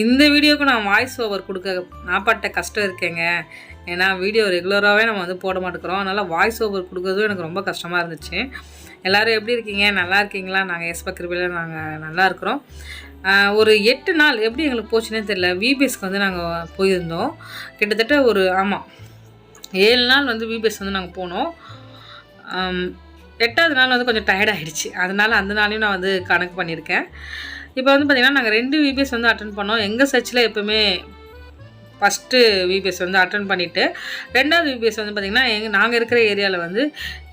இந்த வீடியோக்கு நான் வாய்ஸ் ஓவர் கொடுக்க நான் பட்ட கஷ்டம் இருக்கேங்க. ஏன்னா வீடியோ ரெகுலராகவே நம்ம வந்து போட மாட்டேங்கிறோம். அதனால் வாய்ஸ் ஓவர் கொடுக்குறதும் எனக்கு ரொம்ப கஷ்டமாக இருந்துச்சு. எல்லோரும் எப்படி இருக்கீங்க? நல்லா இருக்கீங்களா? நாங்கள் எஸ்பா கிருபையில் நாங்கள் நல்லா இருக்கிறோம். ஒரு 8 நாள் எப்படி எங்களுக்கு போச்சுன்னே தெரியல. விபிஎஸ்க்கு வந்து நாங்கள் போயிருந்தோம். கிட்டத்தட்ட 7 நாள் வந்து விபிஎஸ் வந்து நாங்கள் போனோம். 8வது நாள் வந்து கொஞ்சம் டயர்டாகிடுச்சு. அதனால் அந்த நாளையும் நான் வந்து கணக்கு பண்ணியிருக்கேன். இப்போ வந்து பார்த்திங்கன்னா நாங்கள் 2 விபிஎஸ் வந்து அட்டன் பண்ணோம். எங்கள் சர்ச்சில் எப்போவுமே ஃபஸ்ட்டு விபிஎஸ் வந்து அட்டன் பண்ணிவிட்டு 2வது விபிஎஸ் வந்து பார்த்திங்கன்னா நாங்கள் இருக்கிற ஏரியாவில் வந்து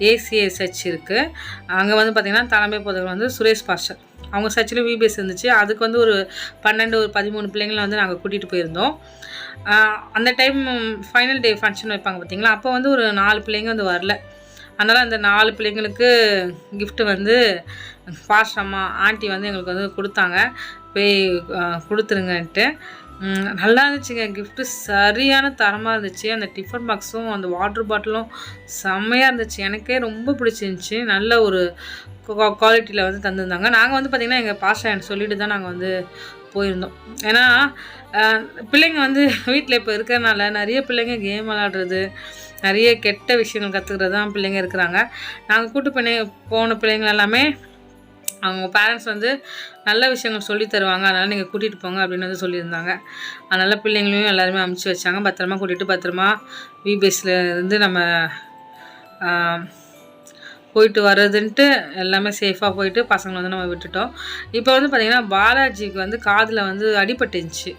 ஏசிஏ சர்ச் இருக்குது. அங்கே வந்து பார்த்திங்கன்னா தலைமை போதகர் வந்து சுரேஷ் பாஸ்டர், அவங்க சர்ச்சில் விபிஎஸ் இருந்துச்சு. அதுக்கு வந்து ஒரு 13 பிள்ளைங்களை வந்து நாங்கள் கூட்டிகிட்டு போயிருந்தோம். அந்த டைம் ஃபைனல் டே ஃபங்க்ஷன் வைப்பாங்க பார்த்திங்களா, அப்போ வந்து ஒரு 4 பிள்ளைங்க வந்து வரல. அதனால் அந்த 4 பிள்ளைங்களுக்கு கிஃப்ட்டு வந்து பாஸ்டம்மா ஆண்டி வந்து எங்களுக்கு வந்து கொடுத்தாங்க. போய் கொடுத்துருங்கன்ட்டு. நல்லா இருந்துச்சுங்க. கிஃப்ட்டு சரியான தரமாக இருந்துச்சு. அந்த டிஃபன் பாக்ஸும் அந்த வாட்டர் பாட்டிலும் செம்மையாக இருந்துச்சு. எனக்கே ரொம்ப பிடிச்சிருந்துச்சி. நல்ல ஒரு குவாலிட்டியில் வந்து தந்துருந்தாங்க. நாங்கள் வந்து பார்த்திங்கன்னா எங்கள் பாஸ்டர் சொல்லிட்டு தான் நாங்கள் வந்து போயிருந்தோம். ஏன்னா பிள்ளைங்க வந்து வீட்டில் இப்போ இருக்கிறனால நிறைய பிள்ளைங்க கேம் விளாடுறது, நிறைய கெட்ட விஷயங்கள் கற்றுக்கிறது தான் பிள்ளைங்க இருக்கிறாங்க. நாங்கள் போன பிள்ளைங்கள் எல்லாமே அவங்க பேரண்ட்ஸ் வந்து நல்ல விஷயங்கள் சொல்லி தருவாங்க, அதனால் நீங்கள் கூட்டிகிட்டு போங்க அப்படின்னு வந்து சொல்லியிருந்தாங்க. அதனால் பிள்ளைங்களையும் எல்லாருமே அமுச்சு வச்சாங்க. பத்திரமா கூட்டிகிட்டு பத்திரமா விபிஎஸ்ல இருந்து நம்ம போயிட்டு வர்றதுன்ட்டு எல்லாமே சேஃபாக போயிட்டு பசங்களை வந்து நம்ம விட்டுட்டோம். இப்போ வந்து பார்த்திங்கன்னா பாலாஜிக்கு வந்து காதில் வந்து அடிபட்டுருந்துச்சு.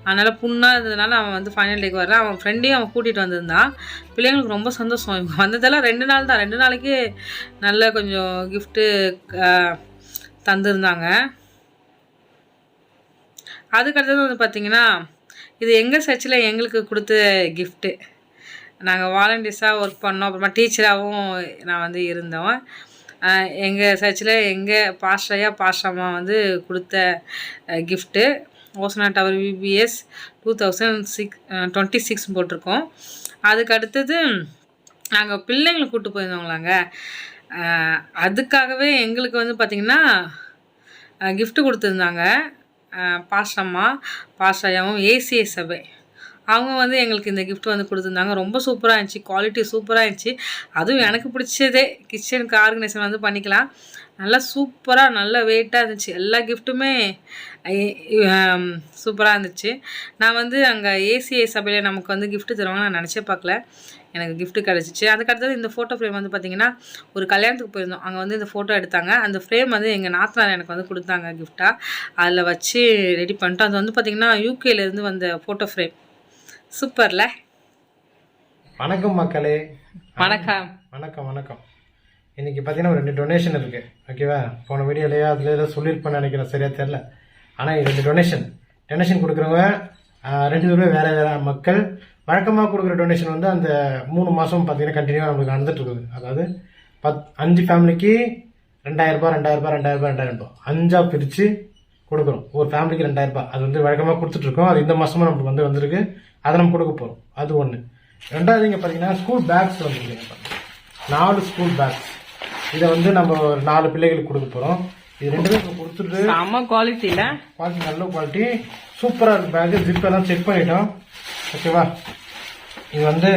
அதனால் புண்ணாக இருந்ததுனால அவன் வந்து ஃபைனல் டேக்கு வரல. அவன் ஃப்ரெண்டையும் அவன் கூட்டிகிட்டு வந்திருந்தான். பிள்ளைங்களுக்கு ரொம்ப சந்தோஷம். இவங்க வந்ததெல்லாம் 2 நாள் தான். 2 நாளைக்கு நல்ல கொஞ்சம் கிஃப்ட்டு தந்துருந்தாங்க. அதுக்கடுத்தது வந்து பார்த்திங்கன்னா இது எங்கள் சர்ச்சில் எங்களுக்கு கொடுத்த கிஃப்ட்டு. நாங்கள் வாலண்டியர்ஸாக ஒர்க் பண்ணோம். அப்புறமா டீச்சராகவும் நான் வந்து இருந்தோம். எங்கள் சர்ச்சில் எங்கள் பாஸ்டம்மா வந்து கொடுத்த கிஃப்ட்டு ஓசனா டவர் விபிஎஸ் 2026 போட்டிருக்கோம். அதுக்கு அடுத்தது நாங்கள் பிள்ளைங்களை கூப்பிட்டு போயிருந்தோங்களாங்க. அதுக்காகவே எங்களுக்கு வந்து பார்த்திங்கன்னா கிஃப்ட்டு கொடுத்துருந்தாங்க. பாஸ்டம்மாவும் ஏசிஏ சபை அவங்க வந்து எங்களுக்கு இந்த கிஃப்ட் வந்து கொடுத்துருந்தாங்க. ரொம்ப சூப்பராக இருந்துச்சு. குவாலிட்டி சூப்பராக இருந்துச்சு. அதுவும் எனக்கு பிடிச்சதே கிச்சனுக்கு ஆர்கனைசேஷன் வந்து பண்ணிக்கலாம். நல்லா சூப்பராக நல்ல வெயிட்டாக இருந்துச்சு. எல்லா கிஃப்ட்டுமே சூப்பராக இருந்துச்சு. நான் வந்து அங்கே ஏசிஏ சபையில் நமக்கு வந்து கிஃப்ட்டு தருவாங்க நான் நினச்சே பார்க்கல. எனக்கு கிஃப்ட்டு கிடச்சிச்சு. அதுக்கடுத்தது இந்த ஃபோட்டோ ஃப்ரேம் வந்து பார்த்திங்கன்னா ஒரு கல்யாணத்துக்கு போயிருந்தோம். அங்கே வந்து இந்த ஃபோட்டோ எடுத்தாங்க. அந்த ஃப்ரேம் வந்து எங்கள் நாத்தனார் எனக்கு வந்து கொடுத்தாங்க கிஃப்டாக. அதில் வச்சு ரெடி பண்ணிட்டோம். அது வந்து பார்த்திங்கன்னா யூகேலேருந்து வந்த ஃபோட்டோ ஃப்ரேம். சூப்பர்ல. வணக்கம் மக்களே. வணக்கம் வணக்கம் வணக்கம். இன்னைக்கு பார்த்தீங்கன்னா 2 டொனேஷன் இருக்கு. ஓகேவா? போன வீடியோலையா அதில் ஏதோ சொல்லியிருப்பேன்னு நினைக்கிறேன், சரியா தெரியல. ஆனால் 2 டொனேஷன் கொடுக்குறவங்க 2 பேருமே வேற வேற மக்கள். வழக்கமாக கொடுக்குற டொனேஷன் வந்து அந்த 3 மாதம் பார்த்தீங்கன்னா கண்டினியூவாக நம்மளுக்கு நடந்துட்டு இருக்குது. அதாவது 5 ஃபேமிலிக்கு 2000 ரூபாய் 2000 ரூபாய் 5ஆக பிரித்து கொடுக்குறோம். ஒரு ஃபேமிலிக்கு 2000 ரூபாய். அது வந்து வழக்கமாக கொடுத்துட்ருக்கோம். அது இந்த மாதமும் நம்மளுக்கு வந்து வந்திருக்கு. அதை நம்ம கொடுக்க போகிறோம். அது ஒன்று. 2வது இங்கே பார்த்தீங்கன்னா ஸ்கூல் பேக்ஸ் வந்துருக்கு. 4 ஸ்கூல் பேக்ஸ். இதை வந்து நம்ம ஒரு 4 பிள்ளைகளுக்கு கொடுக்க போகிறோம். இது 2மே கொடுத்துட்டு செம்ம குவாலிட்டியில் நல்ல குவாலிட்டி சூப்பராக இருக்கு. பேக்கு ஜிப் எல்லாம் செக் பண்ணிட்டோம். ஓகேவா? இது வந்து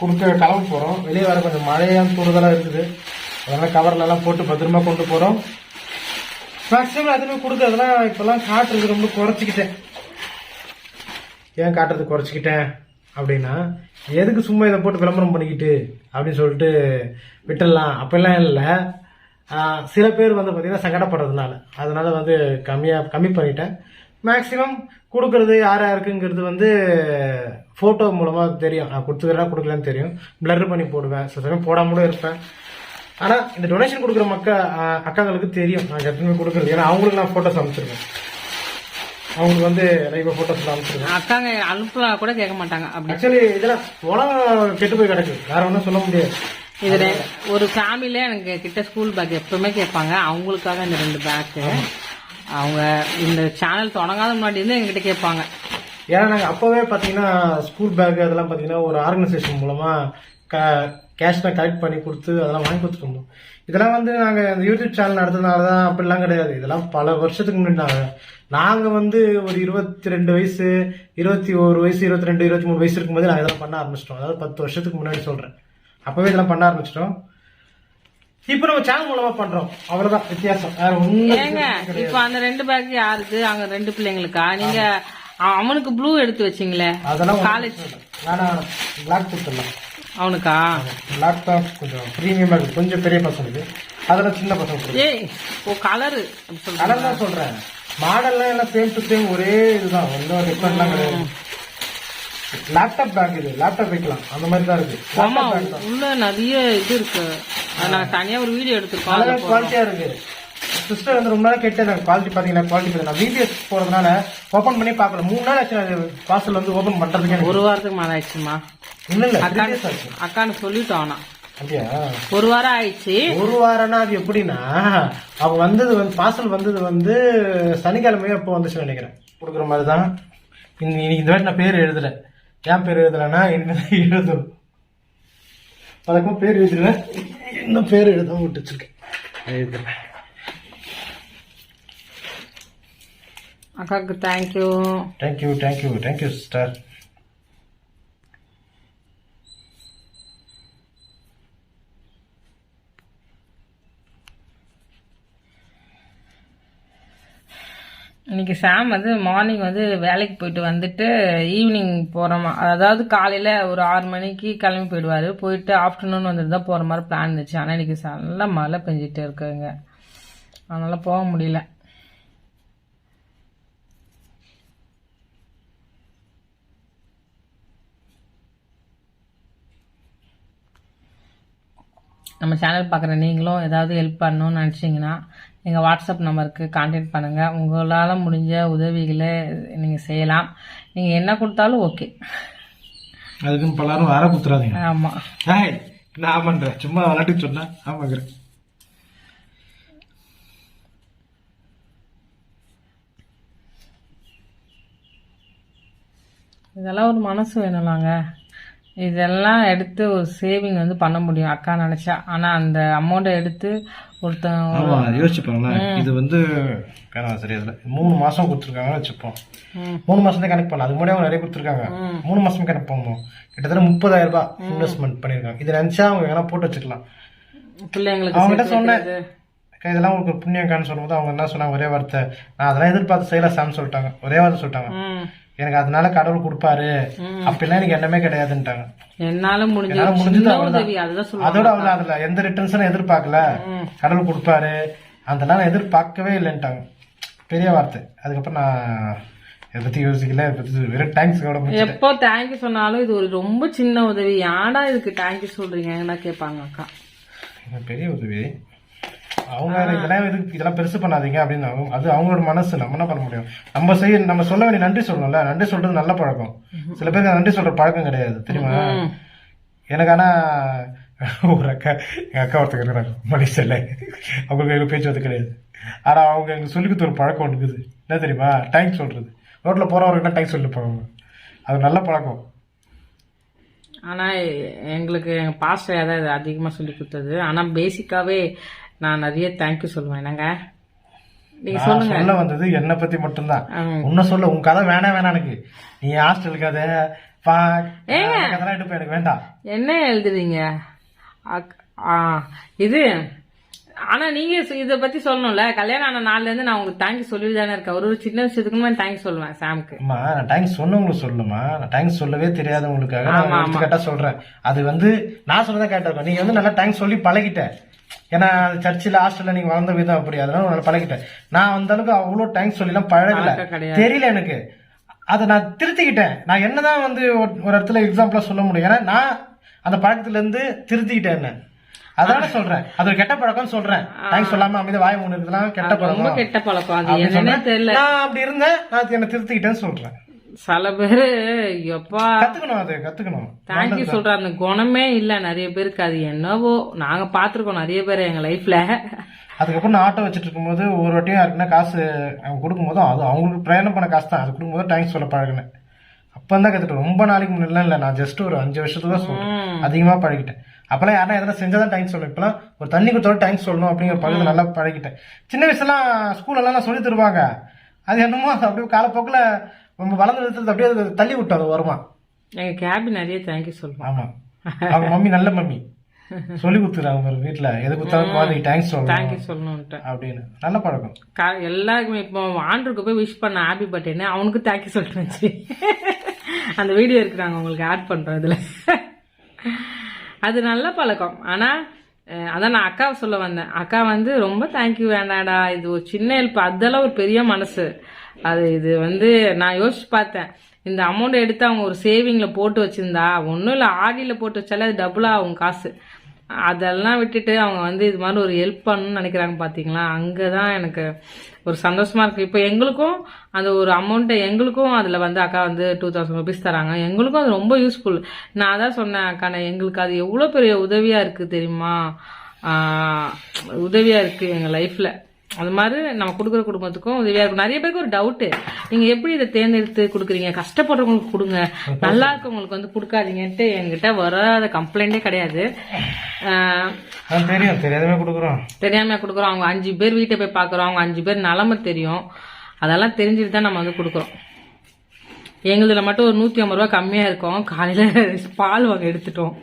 கொடுக்க கிளம்ப போகிறோம். வெளியே வர கொஞ்சம் மழையாக தூடுதலாக இருக்குது. அதெல்லாம் கவர்லலாம் போட்டு பத்திரமா கொண்டு போகிறோம். மேக்ஸிமம் அதுவுமே கொடுக்கறதுலாம் இப்போல்லாம் காட்டுறது ரொம்ப குறைச்சிக்கிட்டேன். ஏன் காட்டுறது குறைச்சிக்கிட்டேன் அப்படின்னா, எதுக்கு சும்மா இதை போட்டு விளம்பரம் பண்ணிக்கிட்டு அப்படின்னு சொல்லிட்டு விட்டுடலாம் அப்பெல்லாம் இல்லை. சில பேர் வந்து பார்த்தீங்கன்னா சங்கடப்படுறதுனால அதனால வந்து கம்மி பண்ணிட்டேன். மேக்ஸிமம் கொடுக்கறது யாருக்குங்கிறது வந்து ஃபோட்டோ மூலமாக தெரியும். நான் கொடுத்துக்கிறேன்னா கொடுக்கலன்னு தெரியும். பிளர் பண்ணி போடுவேன், சில சமயம் போடாமலும் இருப்பேன். ஆனால் இந்த டொனேஷன் கொடுக்குற அக்காங்களுக்கு தெரியும் நான் எப்பவுமே கொடுக்குறது. ஏன்னா அவங்களுக்கு நான் ஃபோட்டோஸ் அனுப்பிச்சிருக்கேன். அவங்களுக்கு வந்து லைவ் ஃபோட்டோஸ் அனுப்பிச்சிருக்கேன். அக்காங்க அனுப்பலாம் கூட கேட்க மாட்டாங்க. ஆக்சுவலி இதெல்லாம் உலகம் கெட்டு போய் கிடக்கு. வேற ஒன்றும் சொல்ல முடியாது. இதுல ஒரு ஃபேமிலியில எனக்கு கிட்ட ஸ்கூல் பேக் எப்பவுமே கேட்பாங்க. அவங்களுக்காக இந்த 2 பேக்கு அவங்க இந்த சேனல் தொடங்காத முன்னாடி இருந்து எங்ககிட்ட கேட்பாங்க. ஏன்னா நாங்கள் அப்போவே பார்த்தீங்கன்னா ஸ்கூல் பேக் அதெல்லாம் பார்த்தீங்கன்னா ஒரு ஆர்கனைசேஷன் மூலமாக கேஷ் தான் கலெக்ட் பண்ணி கொடுத்து அதெல்லாம் வாங்கி கொடுத்துட்டு இருந்தோம். இதெல்லாம் வந்து நாங்கள் இந்த யூடியூப் சேனல் நடத்துறதுனால தான் அப்படிலாம் கிடையாது. இதெல்லாம் பல வருஷத்துக்கு முன்னாடி நாங்கள் வந்து ஒரு 22 வயசு 21 வயசு 22 23 வயசு இருக்கும்போது நாங்கள் இதெல்லாம் பண்ண ஆரம்பிச்சிட்டோம். அதாவது 10 வருஷத்துக்கு முன்னாடி சொல்கிறேன். அப்போவே இதெல்லாம் பண்ண ஆரம்பிச்சிட்டோம். இப்போ நம்ம சேனல் மூலமா பண்றோம், அவ்வளவுதான் வித்தியாசம். வேற ஒண்ணும். இப்போ அந்த 2 பேக் யாருக்கு? அங்க 2 பிள்ளைங்களுக்கா? நீங்க அவனுக்கு ப்ளூ எடுத்து வச்சீங்களே, அதெல்லாம் காலேஜ் பிளாக் கொடுத்துடலாம் அவனுக்கா? பிளாக் தான் கொஞ்சம் ப்ரீமியமா இருக்கு, கொஞ்சம் பெரிய பசங்களுக்கு. அதெல்லாம் சின்ன பசங்க. ஏய் ஓ கலரு கலர் தான் சொல்றேன். மாடல்லாம் எல்லாம் சேம் டு சேம் ஒரே இதுதான், ஒன்றும் டிஃபரெண்ட்லாம் கிடையாது. லேப்டாப் பேக், இது லேப்டாப் வைக்கலாம் அந்த மாதிரி தான் இருக்கு. ஆமா உள்ள நிறைய இது இருக்கு. நான் தனியா ஒரு வீடியோ எடுத்துருக்கோம், நல்ல குவாலிட்டியா இருக்கு. சிஸ்டர் வந்து ரொம்ப நாள் கேட்டு எனக்கு குவாலிட்டி பாத்தீங்கன்னா குவாலிட்டி நான் விபிஎஸ் போறதுனால ஓபன் பண்ணி பாக்கல. 3 நாள் ஆச்சு பார்சல் வந்து ஓபன் பண்றதுக்கு. 1 வாரத்துக்கு மேல ஆயிடுச்சுமா? இல்ல அக்கான்னு சொல்லிட்டோம். ஆனா அப்படியா 1 வாரம் ஆயிடுச்சு. 1 வாரம்னா அது எப்படின்னா அவ வந்தது வந்து பார்சல் வந்தது வந்து சனிக்கிழமையோ எப்போ வந்துச்சுன்னு நினைக்கிறேன். கொடுக்குற மாதிரிதான். இன்னைக்கு இந்த வாட்டி நான் பேர் எழுதல. ஏன் பேர் எழுதலைன்னா இனிமேல் எழுதணும். அதுக்கும் பேர் எழுதுறேன், இன்னும் பேர் எழுத விட்டு வச்சிருக்கேன். எழுதுறேன். அக்காவுக்கு thank you. Thank you thank you thank you sister. இன்னைக்கு சாம் வந்து மார்னிங் வந்து வேலைக்கு போயிட்டு வந்துட்டு ஈவினிங் போகிறோமா, அதாவது காலையில் ஒரு 6 மணிக்கு கிளம்பி போயிடுவார். போயிட்டு ஆஃப்டர்நூன் வந்துட்டு தான் போகிற மாதிரி பிளான் இருந்துச்சு. ஆனால் இன்னைக்கு நல்லா மழை பெஞ்சிட்டு இருக்குங்க, அதனால் போக முடியல. நம்ம சேனல் பார்க்குற நீங்களும் ஏதாவது ஹெல்ப் பண்ணணும்னு நினச்சிங்கன்னா எங்கள் வாட்ஸ்அப் நம்பருக்கு கான்டாக்ட் பண்ணுங்கள். உங்களால் முடிஞ்ச உதவிகளை நீங்கள் செய்யலாம். நீங்கள் என்ன கொடுத்தாலும் ஓகே. அதுக்குன்னு பலரும் வேற கொடுத்துறாதீங்க. ஆமாம் நான் பண்ணுறேன், சும்மா விளையாட்டுக்கு சொன்னேன். ஆமாங்க, இதெல்லாம் ஒரு மனசு வேணும்லாங்க. இதெல்லாம் எடுத்து ஒரு சேவிங் வந்து பண்ண முடியும் அக்கா நினைச்சா. ஆனா அந்த அமௌண்ட்டை எடுத்து ஒருத்தன் யோசிச்சுப்பாங்களேன். இது வந்து சரியா 3 மாசம் கொடுத்துருக்காங்க வச்சுப்போம். 3 மாசம் தான் கனெக்ட் பண்ணலாம். அதுக்கு முன்னாடி அவங்க நிறைய கொடுத்துருக்காங்க. 3 மாசம் கனெக்ட் பண்ணணும். கிட்டத்தட்ட 30,000 ரூபாய் இன்வெஸ்ட்மெண்ட் பண்ணிருக்காங்க. இது நினைச்சா அவங்க வேணா போட்டு வச்சுக்கலாம். பிள்ளைங்களுக்கு அவங்ககிட்ட சொன்னேன், இதெல்லாம் உங்களுக்கு புண்ணியக்கான்னு சொல்லும்போது அவங்க என்ன சொன்னாங்க, ஒரே வார்த்தை, நான் அதெல்லாம் எதிர்பார்த்து செய்யல சாம் சொல்லிட்டாங்க. ஒரே வார்த்தை சொல்லிட்டாங்க, எனக்கு அதனால கடவுள் கொடுப்பாரு, அப்படிலாம் எனக்கு என்னமே கிடையாதுன்ட்டாங்க. என்னால முடிஞ்சது அதோட அவங்க அதுல எந்த ரிட்டர்ன்ஸும் எதிர்பார்க்கல, கடவுள் கொடுப்பாரு அதெல்லாம் எதிர்பார்க்கவே இல்லைன்ட்டாங்க. பெரிய வார்த்தை. அதுக்கப்புறம் நான் இதை பத்தி யோசிக்கல. வெறும் தேங்க்ஸ். எப்போ தேங்க்யூ சொன்னாலும் இது ஒரு ரொம்ப சின்ன உதவி, ஏன்டா இதுக்கு தேங்க்யூ சொல்றீங்கன்னா கேட்பாங்க அக்கா. பெரிய உதவி. அவங்க இதெல்லாம் பெருசு பண்ணாதீங்க அப்படின்னு அது அவங்களோட மனசு. நம்ம என்ன பண்ண முடியும்? நம்ம சொல்ல வேண்டிய நன்றி சொல்லணும்ல. நன்றி சொல்றது நல்ல பழக்கம். சில பேருக்கு நன்றி சொல்ற பழக்கம் கிடையாது, தெரியுமா? எனக்கு ஆனா ஒரு அக்கா, எங்க அக்கா ஒருத்தர் இருக்கிறாங்க மலேசியால. அவங்களுக்கு எங்க பேச்சு வந்து கிடையாது. ஆனா அவங்க எங்களுக்கு சொல்லி கொடுத்த ஒரு பழக்கம் ஒன்றுக்குது. என்ன தெரியுமா? தேங்க்ஸ் சொல்றது. ரோட்ல போறவங்க தேங்க்ஸ் சொல்லிட்டு போவாங்க. அது நல்ல பழக்கம். ஆனா எங்களுக்கு எங்க பாஸ்டர் தான் இது அதிகமா சொல்லி கொடுத்தது. ஆனா பேசிக்காவே நான் நிறைய தேங்க்யூ சொல்லுவேன். என்னங்க நீங்க சொல்லுங்க. சொல்ல வந்தது என்னை பத்தி மட்டும்தான். உன்ன சொல்ல உன் கதை வேணாம் எனக்கு. நீ ஹாஸ்டல் கதை எடுப்ப, எனக்கு வேண்டாம். என்ன எழுதுறீங்க இது? ஆனா நீங்க இத பத்தி சொல்லணும்ல. கல்யாணம் ஆன நாள்ல இருந்து நான் உங்களுக்கு தேங்க்ஸ் சொல்லிட்டு தானே இருக்கேன். ஒரு சின்ன விஷயத்துக்கு நான் தேங்க்ஸ் சொல்லுவேன் சாம்க்கு. நான் தேங்க்ஸ் சொன்னவங்களுக்கு சொல்லுமா, நான் தேங்க்ஸ் சொல்லவே தெரியாதவங்களுக்காக கேட்டா சொல்றேன். அது வந்து நான் சொன்னதான் கேட்டிருக்கேன். நீங்க வந்து நல்லா தேங்க்ஸ் சொல்லி பழகிட்ட. ஏன்னா சர்ச்சில் ஹாஸ்டல்ல நீங்க வளர்ந்த விதம் அப்படி, அதனால நல்லா பழகிட்டேன். நான் அந்த அளவுக்கு அவ்வளவு தேங்க்ஸ் சொல்லி எல்லாம் பழகல, தெரியல எனக்கு. அதை நான் திருத்திக்கிட்டேன். நான் என்னதான் வந்து ஒரு இடத்துல எக்ஸாம்பிளா சொல்ல முடியும். ஏன்னா நான் அந்த பழக்கத்துல இருந்து திருத்திக்கிட்டேன். என்ன அதனால சொல்றேன், அது ஒரு கெட்ட பழக்கம் சொல்றேன். தேங்க்ஸ் சொல்லாம அமைதி வாய் மூணு இதெல்லாம் கெட்ட பழக்கம். கெட்ட பழக்கம் தெரியல. நான் அப்படி இருந்தேன், நான் என்ன திருத்திக்கிட்டேன்னு சொல்றேன். சில பேரு எப்பா கத்துக்கணும், அது கத்துக்கணும். தேங்க்யூ சொல்ற அந்த குணமே இல்ல நிறைய பேருக்கு. அது என்னவோ நாங்க பாத்துருக்கோம் நிறைய பேர் எங்க லைஃப்ல. அதுக்கப்புறம் நான் ஆட்டோ வச்சுட்டு இருக்கும்போது ஒரு வாட்டியும் யாருக்குன்னா காசு அவங்க கொடுக்கும் போதும் அது அவங்களுக்கு பிரயாணம் பண்ண காசு தான். அது கொடுக்கும்போது தேங்க்ஸ் சொல்ல பழகினேன். அப்போ தான் கற்றுக்கிட்டேன். ரொம்ப நாளைக்கு முன்னாடிலாம் இல்லை, நான் ஜஸ்ட் ஒரு 5 வருஷத்துல தான் சொல்றேன். அதிகமாக பழகிட்டேன். அப்போல்லாம் யாரும் எதனா செஞ்சால் தான் டைம் சொல்லணும். இப்போலாம் ஒரு தண்ணி கொடுத்தோட டைம் சொல்லணும் அப்படிங்கிற பழகு நல்லா பழகிட்டேன். சின்ன வயசுலாம் ஸ்கூலெல்லாம் சொல்லி தருவாங்க. அது என்னமோ அப்படியே காலப்போக்கில் நம்ம வளர்ந்து எடுத்தது அப்படியே அது தள்ளி விட்டோம். அது வருமா எங்கள் கேபி நிறைய தேங்க்யூ சொல்லுவோம். ஆமாம், அவங்க மம்மி நல்ல மம்மி சொல்லி கொடுத்துருக்காங்க ஒரு வீட்டில் எது கொடுத்தாலும் குழந்தைக்கு தேங்க்ஸ் சொல்லணும்ட்டு அப்படின்னு. நல்ல பழக்கம். எல்லாருக்குமே இப்போ ஆண்ட்ருக்கு போய் விஷ் பண்ண ஹாப்பி பர்த்டேன்னு அவனுக்கு தேங்க்யூ சொல்லிட்டு இருந்துச்சு. அந்த வீடியோ இருக்கிறாங்க, உங்களுக்கு ஆட் பண்ணுறோம் இதில். அது நல்ல பழக்கம். ஆனால் அதான் நான் அக்காவை சொல்ல வந்தேன். அக்கா வந்து ரொம்ப தேங்க்யூ வேண்டாடா, இது ஒரு சின்ன ஹெல்ப், அதெல்லாம் ஒரு பெரிய மனசு. இது வந்து நான் யோசிச்சு பார்த்தேன், இந்த அமௌண்ட் எடுத்து அவங்க ஒரு சேவிங்கில் போட்டு வச்சுருந்தா ஒன்றும் இல்லை, ஆடியில் போட்டு வச்சாலே அது டபுளாக ஆகும் காசு. அதெல்லாம் விட்டுட்டு அவங்க வந்து இது மாதிரி ஒரு ஹெல்ப் பண்ணணும்னு நினைக்கிறாங்க பார்த்தீங்களா, அங்கே தான் எனக்கு ஒரு சந்தோஷமாக இருக்குது. இப்போ எங்களுக்கும் அந்த ஒரு அமௌண்ட்டை எங்களுக்கும் அதில் வந்து அக்கா வந்து 2000 ருபீஸ் தராங்க. எங்களுக்கும் அது ரொம்ப யூஸ்ஃபுல். நான் அதான் சொன்னேன் அக்கா, எங்களுக்கு அது எவ்வளோ பெரிய உதவியாக இருக்குது தெரியுமா, உதவியாக இருக்குது எங்கள் லைஃப்பில். அது மாதிரி நம்ம கொடுக்குற குடும்பத்துக்கும் உதவியாக இருக்கும். நிறைய பேருக்கு ஒரு டவுட்டு, நீங்கள் எப்படி இதை தேர்ந்தெடுத்து கொடுக்குறீங்க, கஷ்டப்படுறவங்களுக்கு கொடுங்க, நல்லா இருக்கவங்களுக்கு வந்து கொடுக்காதீங்கன்ட்டு என்கிட்ட வராத கம்ப்ளைண்டே கிடையாது. தெரியாம கொடுக்குறோம். அவங்க 5 பேர் வீட்டை போய் பார்க்குறோம், அவங்க 5 பேர் நிலமை தெரியும், அதெல்லாம் தெரிஞ்சுட்டு தான் நம்ம வந்து கொடுக்குறோம். எங்களுதில் மட்டும் ஒரு 150 ரூபா கம்மியாக இருக்கும். காலையில் பால் வாங்க எடுத்துட்டோம்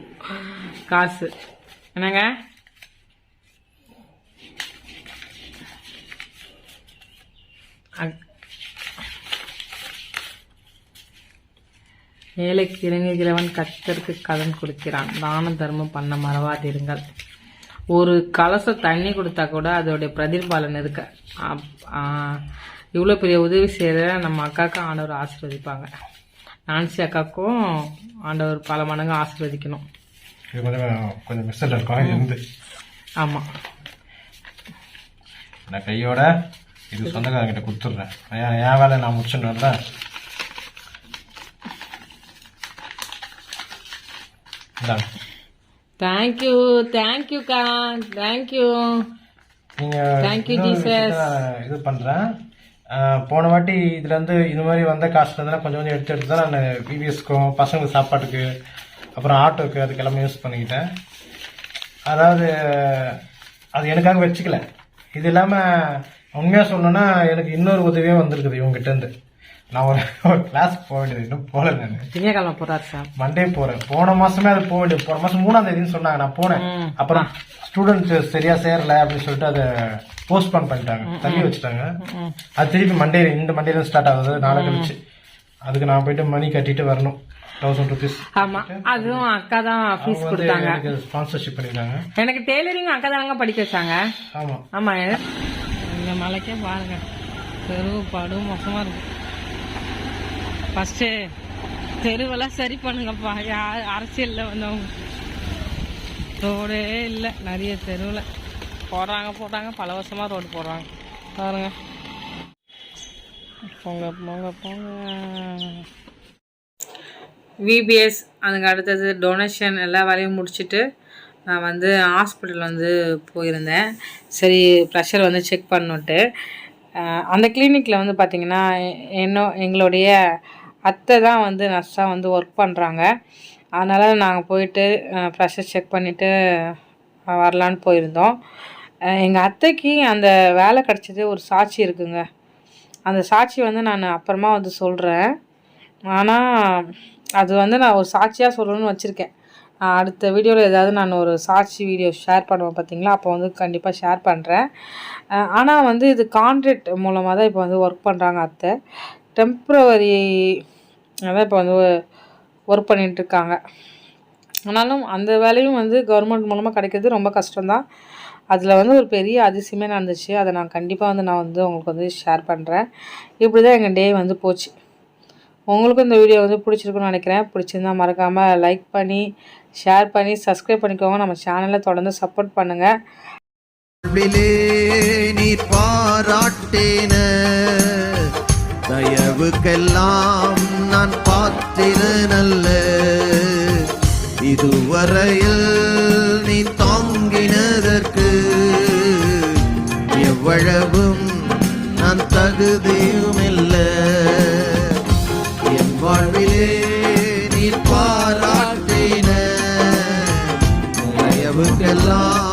காசு. என்னங்க ஏழைக்கு இறங்குகிறவன் கர்த்தருக்கு கடன் கொடுக்கிறான், தான தர்மம் பண்ண மறவாதிருங்கள். ஒரு கலசம் தண்ணி கொடுத்தா கூட அதோடைய பிரதிபலன் இருக்க. இவ்வளோ பெரிய உதவி செய்கிற நம்ம அக்காவுக்கு ஆண்டவர் ஆசீர்வதிப்பாங்க. நான்சி அக்காவுக்கும் ஆண்டவர் பல மடங்கு ஆசீர்வதிக்கணும். ஆமாம், நான் கையோட இது சொந்தக்காரங்கிட்ட கொடுத்துட்றேன். என் வேலை நான் முடிச்சுன்னு. தேங்க்யூ தேங்க்யூக்கா, தேங்க்யூ தேங்க்யூ ஜீசஸ். இது பண்ணுறேன். போன வாட்டி இதுல இருந்து இது மாதிரி வந்த காசுல இருந்தால் கொஞ்சம் எடுத்து தான் நான் விவிஎஸ்க்கும் பசங்களுக்கு சாப்பாட்டுக்கு அப்புறம் ஆட்டோக்கு அதுக்கு எல்லாமே யூஸ் பண்ணிக்கிட்டேன். அதாவது அது எனக்காக வச்சுக்கல. இது இல்லாமல் உண்மையாக சொல்லணும்னா எனக்கு இன்னொரு உதவியே வந்திருக்குது இவங்ககிட்டேருந்து. நான் ஒரு கிளாஸ் போக வேண்டியது, இன்னும் போகல. நான் திங்கக்கிழமை போகிறார் சார், மண்டே போகிறேன். போன மாதமே அது போக வேண்டியது. போன மாதம் 3ஆம் தேதின்னு சொன்னாங்க, நான் போனேன். அப்புறம் ஸ்டூடெண்ட் சரியா சேரல அப்படின்னு சொல்லிட்டு அதை போஸ்ட்போன் பண்ணிட்டாங்க, தள்ளி வச்சுட்டாங்க. அது திருப்பி மண்டே, இந்த மண்டேல ஸ்டார்ட் ஆகுது, நாளை கழிச்சு. அதுக்கு நான் போயிட்டு மணி கட்டிட்டு வரணும், 1000 rupees. ஆமா, அதுவும் அக்கா தான் ஃபீஸ் கொடுத்தாங்க, எனக்கு ஸ்பான்சர்ஷிப் பண்ணிருக்காங்க. எனக்கு டெய்லரிங் அக்கா தாங்க படிக்க வச்சாங்க. ஆமா ஆமா. இந்த மலைக்கே பாருங்க, தெருவு படும் மோசமா இருக்கு. ஃபர்ஸ்ட் தெருவெல்லாம் சரி பண்ணுங்கப்பா. அரசியல்ல வந்தவங்க ரோடே இல்லை, நிறைய தெருவில் போடுறாங்க பல வருஷமா ரோடு போடுறாங்க பாருங்க. போங்க போங்க போங்க. விபிஎஸ் அதுக்கு அடுத்தது டொனேஷன் எல்லா வேலையும் முடிச்சுட்டு நான் வந்து ஹாஸ்பிட்டல் வந்து போயிருந்தேன். சரி ப்ரெஷர் வந்து செக் பண்ணிட்டு அந்த கிளினிக்கில் வந்து பார்த்திங்கன்னா எங்களுடைய அத்தை தான் வந்து நர்ஸாக வந்து ஒர்க் பண்ணுறாங்க. அதனால் நாங்கள் போயிட்டு ப்ரெஷர் செக் பண்ணிவிட்டு வரலான்னு போயிருந்தோம். எங்கள் அத்தைக்கு அந்த வேலை கிடச்சது ஒரு சாட்சி இருக்குங்க. அந்த சாட்சி வந்து நான் அப்புறமா வந்து சொல்கிறேன். ஆனால் அது வந்து நான் ஒரு சாட்சியாக சொல்லணும்னு வச்சுருக்கேன். அடுத்த வீடியோவில் ஏதாவது நான் ஒரு சாட்சி வீடியோ ஷேர் பண்ணுவேன் பார்த்தீங்களா, அப்போ வந்து கண்டிப்பாக ஷேர் பண்ணுறேன். ஆனால் வந்து இது கான்ட்ராக்ட் மூலமாக தான் இப்போ வந்து ஒர்க் பண்ணுறாங்க அத்தை. டெம்ப்ரவரி அதான் இப்போ வந்து ஒர்க் பண்ணிகிட்ருக்காங்க. ஆனாலும் அந்த வேலையும் வந்து கவர்மெண்ட் மூலமாக கிடைக்கிறது ரொம்ப கஷ்டம்தான். அதில் வந்து ஒரு பெரிய அதிசயமே நடந்துச்சு. அதை நான் கண்டிப்பாக வந்து நான் வந்து உங்களுக்கு வந்து ஷேர் பண்ணுறேன். இப்படி தான் எங்கள் டே வந்து போச்சு. உங்களுக்கும் இந்த வீடியோ வந்து பிடிச்சிருக்குன்னு நினைக்கிறேன். பிடிச்சிருந்தா மறக்காமல் லைக் பண்ணி ஷேர் பண்ணி சப்ஸ்கிரைப் பண்ணிக்கோங்க. நம்ம சேனலை தொடர்ந்து சப்போர்ட் பண்ணுங்கள். நீ பாராட்டின தயவுக்கெல்லாம் நான் பாத்திரனல்ல, இதுவரையில் நீ தாங்கினதற்கு எவ்வளவும் நான் தகுதியுமில்லை. வாழ்விலே நீர் பாராட்டின தயவுக்கெல்லாம்